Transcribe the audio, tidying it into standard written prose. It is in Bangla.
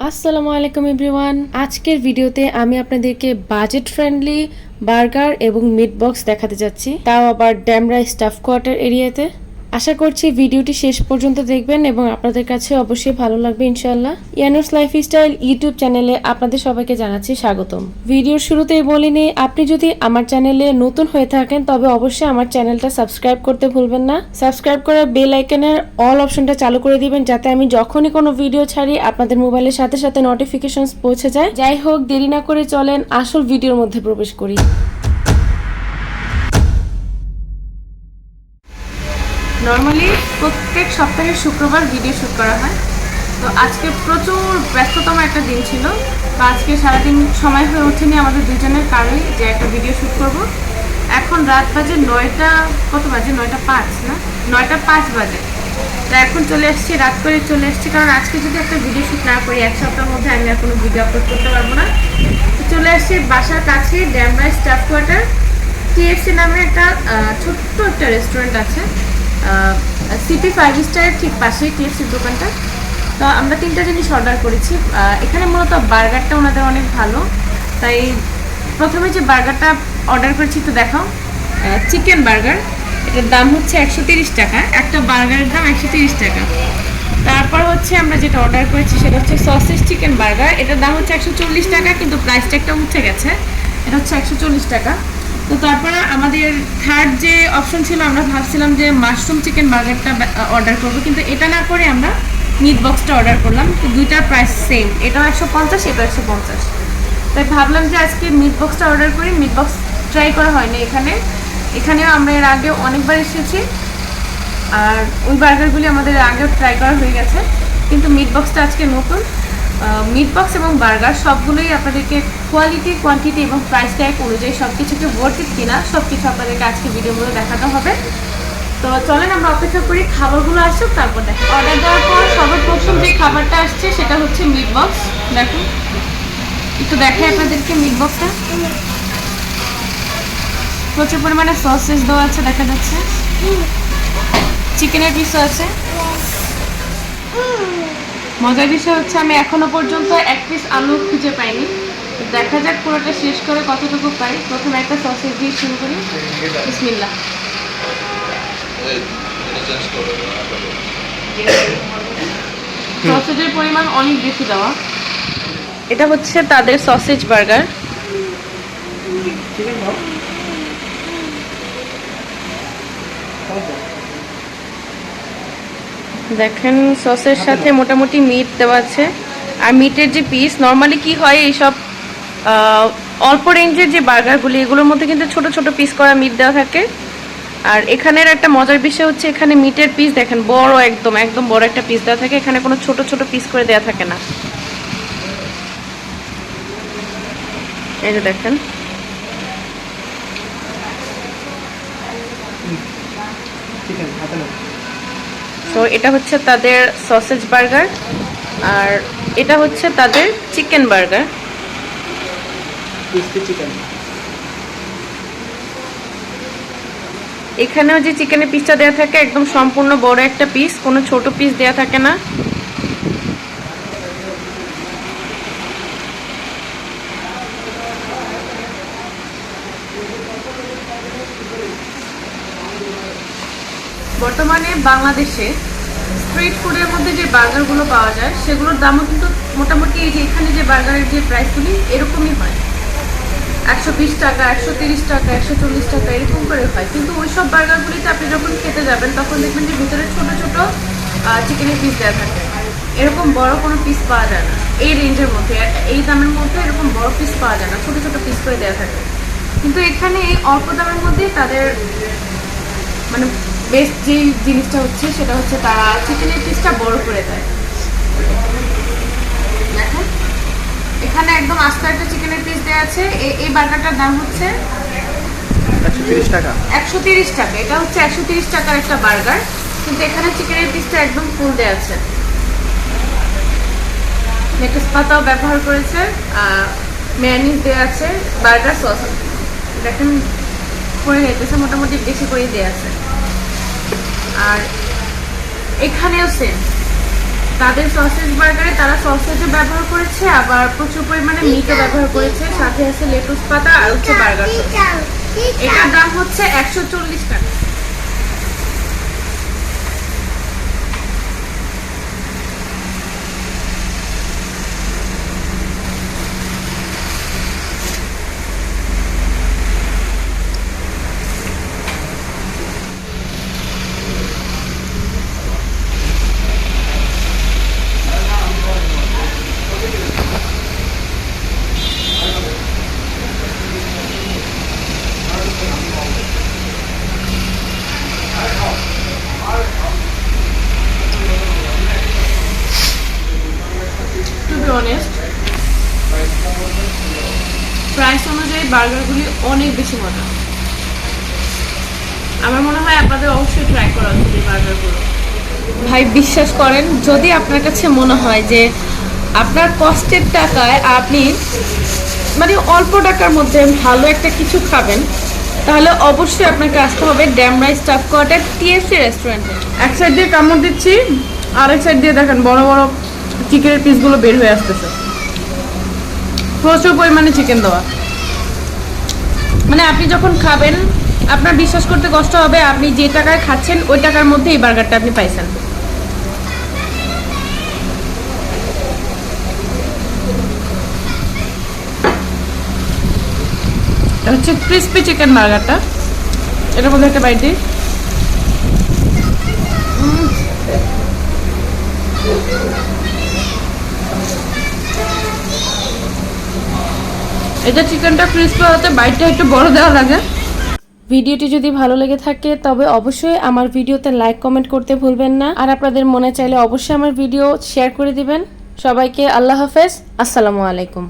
আসসালামু আলাইকুম এভরিওয়ান। আজকের ভিডিওতে আমি আপনাদেরকে বাজেট ফ্রেন্ডলি বার্গার এবং মিট বক্স দেখাতে যাচ্ছি, তাও আবার ড্যামরা স্টাফ কোয়ার্টার এরিয়াতে। আশা করছি ভিডিওটি শেষ পর্যন্ত দেখবেন এবং আপনাদের কাছে অবশ্যই ভালো লাগবে ইনশাআল্লাহ। ইয়ানুস লাইফস্টাইল ইউটিউব চ্যানেলে আপনাদের সবাইকে জানাচ্ছি স্বাগতম। ভিডিওর শুরুতেই বলে নিই, আপনি যদি আমার চ্যানেলে নতুন হয়ে থাকেন তবে অবশ্যই আমার চ্যানেলটা সাবস্ক্রাইব করতে ভুলবেন না। সাবস্ক্রাইব করে বেল আইকনের অল অপশনটা চালু করে দিবেন, যাতে আমি যখনই কোনো ভিডিও ছাড়ি আপনাদের মোবাইলের সাথে সাথে নোটিফিকেশনস পৌঁছে যায়। যাই হোক, দেরি না করে চলেন আসল ভিডিওর মধ্যে প্রবেশ করি। নর্মালি প্রত্যেক সপ্তাহের শুক্রবার ভিডিও শ্যুট করা হয়, তো আজকে প্রচুর ব্যস্ততম একটা দিন ছিল, তো আজকে সারাদিন সময় হয়ে ওঠেনি আমাদের দুজনের কারণে যে একটা ভিডিও শ্যুট করব। এখন রাত বাজে 9টা, কত বাজে 9টা 5 না 9টা 5 বাজে। তো এখন চলে এসেছি, রাত করে চলে এসেছি, কারণ আজকে যদি একটা ভিডিও শ্যুট না করি এক সপ্তাহের মধ্যে আমি আর কোনো ভিডিও আপলোড করতে পারবো না। তো চলে এসেছি বাসার কাছে ড্যামরা স্টাফ কোয়ার্টার টিএফসি নামে একটা ছোট্ট একটা রেস্টুরেন্ট আছে, সিটি 5 স্টারের ঠিক পাশেই টিএফসির দোকানটা। তো আমরা 3টা জিনিস অর্ডার করেছি। এখানে মূলত বার্গারটা ওনাদের অনেক ভালো, তাই প্রথমে যে বার্গারটা অর্ডার করেছি তো দেখাও। চিকেন বার্গার, এটার দাম হচ্ছে 130 টাকা, একটা বার্গারের দাম 130 টাকা। তারপর হচ্ছে আমরা যেটা অর্ডার করেছি সেটা হচ্ছে সসেজ চিকেন বার্গার, এটার দাম হচ্ছে 140 টাকা, কিন্তু প্রাইসটা একটা উঠে গেছে, এটা হচ্ছে 140 টাকা। তো তারপরে আমাদের থার্ড যে অপশন ছিল, আমরা ভাবছিলাম যে মাশরুম চিকেন বার্গারটা অর্ডার করবো, কিন্তু এটা না করে আমরা মিট বক্সটা অর্ডার করলাম। তো দুইটার প্রাইস সেম, এটাও 150, এটাও 150। তাই ভাবলাম যে আজকে মিট বক্সটা অর্ডার করি। মিট বক্স ট্রাই করা হয়নি এখানেও আমরা এর আগে অনেকবার এসেছি, আর ওই বার্গারগুলি আমাদের আগেও ট্রাই করা হয়ে গেছে, কিন্তু মিট বক্সটা আজকে নতুন। মিট বক্স এবং বার্গার সবগুলোই আপনাদেরকে কোয়ালিটি, কোয়ান্টিটি এবং প্রাইস ট্যাগ অনুযায়ী সব কিছুকে ওয়ার্থ কিনা সব কিছু আপনাদেরকে আজকে ভিডিওর মধ্যে দেখাতে হবে। তো চলেন আমরা অপেক্ষা করি খাবারগুলো আসুক, তারপর দেখো। অর্ডার দেওয়ার পর সবার প্রথম যে খাবারটা আসছে সেটা হচ্ছে মিট বক্স। দেখুন, একটু দেখাই আপনাদেরকে মিট বক্সটা। প্রচুর পরিমাণে সসেস দেওয়া আছে, দেখা যাচ্ছে চিকেনের পিসও আছে। মজার বিষয় হচ্ছে আমি এখনো পর্যন্ত এক পিস আলু খুঁজে পাইনি, দেখা যাক পুরোটা শেষ করে কতটুকু পাই। প্রথমে একটা সসেজ দিয়ে শুরু করি, বিসমিল্লাহ। সসেজের পরিমাণ অনেক বেশি দেওয়া। এটা হচ্ছে তাদের সসেজ বার্গার। দেখেন সসের সাথে মোটামুটি মিট দেওয়া আছে, আর মিটের যে পিস, নর্মালি কি হয় এইসব অল্প রেঞ্জের যে বার্গারগুলি এগুলোর মধ্যে কিন্তু ছোট ছোট পিস করা মিট দেওয়া থাকে। আর এখানের একটা মজার বিষয় হচ্ছে এখানে মিটের পিস দেখেন বড়, একদম একদম বড় একটা পিস দেওয়া থাকে, এখানে কোনো ছোট ছোট পিস করে দেওয়া থাকে না। এই যে দেখেন, তো এটা হচ্ছে তাদের সসেজ বার্গার, আর এটা হচ্ছে তাদের চিকেন বার্গার। এখানেও যে চিকেনের পিসটা দেওয়া থাকে একদম সম্পূর্ণ বড় একটা পিস, কোনো ছোট পিস দেওয়া থাকে না। বর্তমানে বাংলাদেশে স্ট্রিট ফুডের মধ্যে যে বার্গারগুলো পাওয়া যায় সেগুলোর দামও কিন্তু মোটামুটি এই যে এখানে যে বার্গারের যে প্রাইসগুলি এরকমই হয়, 120 টাকা, 130 টাকা, 140 টাকা এরকম করে হয়। কিন্তু ওই সব বার্গারগুলিতে আপনি যখন খেতে যাবেন তখন দেখবেন যে ভিতরে ছোট ছোট চিকেনের পিস দেওয়া থাকে, এরকম বড় কোনো পিস পাওয়া যায় না এই রেঞ্জের মধ্যে, এই দামের মধ্যে এরকম বড় পিস পাওয়া যায় না, ছোট ছোট পিস করে দেওয়া থাকে। কিন্তু এখানে এই অল্প দামের মধ্যে তাদের মানে বেস্ট যে জিনিসটা হচ্ছে সেটা হচ্ছে তারা চিকেনের পিসটা বড় করে দেয়। দেখেন এখানে একদম আস্ত একটা চিকেনের পিস দেওয়া আছে। এই বার্গারটার দাম হচ্ছে 130 টাকা। 130 টাকা, এটা হচ্ছে 130 টাকার একটা বার্গার, কিন্তু এখানে চিকেনের পিসটা একদম ফুল দেওয়া আছে। লেটুস পাতাও ব্যবহার করেছে, মেয়োনিজ দেওয়া আছে, বার্গার সস দেখেন করে নিতেছে, মোটামুটি বেশি করেই দেওয়া আছে। আর এখানেও সেম তাদের সসেজ বার্গারে তারা সসেজও ব্যবহার করেছে, আবার প্রচুর পরিমাণে মিটও ব্যবহার করেছে, সাথে আছে লেটুস পাতা আর হচ্ছে বার্গার সস। এটার দাম হচ্ছে 140 টাকা। প্রাইস অনুযায়ী বার্গারগুলি অনেক বেশি মজা। আমার মনে হয় আপনাদের অবশ্যই ট্রাই করা উচিত এই বার্গারগুলো। ভাই বিশ্বাস করেন, যদি আপনার কাছে মনে হয় যে আপনার কষ্টের টাকায় আপনি মানে অল্প টাকার মধ্যে ভালো একটা কিছু খাবেন, তাহলে অবশ্যই আপনাকে আসতে হবে ড্যামরা স্টাফ কোয়ার্টার TFC রেস্টুরেন্টে। এক সাইড দিয়ে কামড় দিচ্ছি, আরেক সাইড দিয়ে দেখেন বড় বড় চিকেনের পিসগুলো বের হয়ে আসতেছে। প্রচুর পরিমাণে চিকেন দেওয়া, মানে আপনি যখন খাবেন আপনার বিশ্বাস করতে কষ্ট হবে আপনি যে টাকায় খাচ্ছেন ওই টাকার মধ্যে এই বার্গারটা আপনি পাইছেন। এটা হচ্ছে ক্রিসপি চিকেন বার্গারটা। এটার মধ্যে একটা বাইট দিই। এটা চিকেনটা ক্রিসপি হতে বাইটটা একটু বড় দেওয়া লাগে। ভিডিওটি যদি ভালো লেগে থাকে তবে অবশ্যই আমার ভিডিওতে লাইক কমেন্ট করতে ভুলবেন না, আর আপনাদের মনে চাইলে অবশ্যই আমার ভিডিও শেয়ার করে দিবেন। সবাইকে আল্লাহ হাফেজ, আসসালামু আলাইকুম।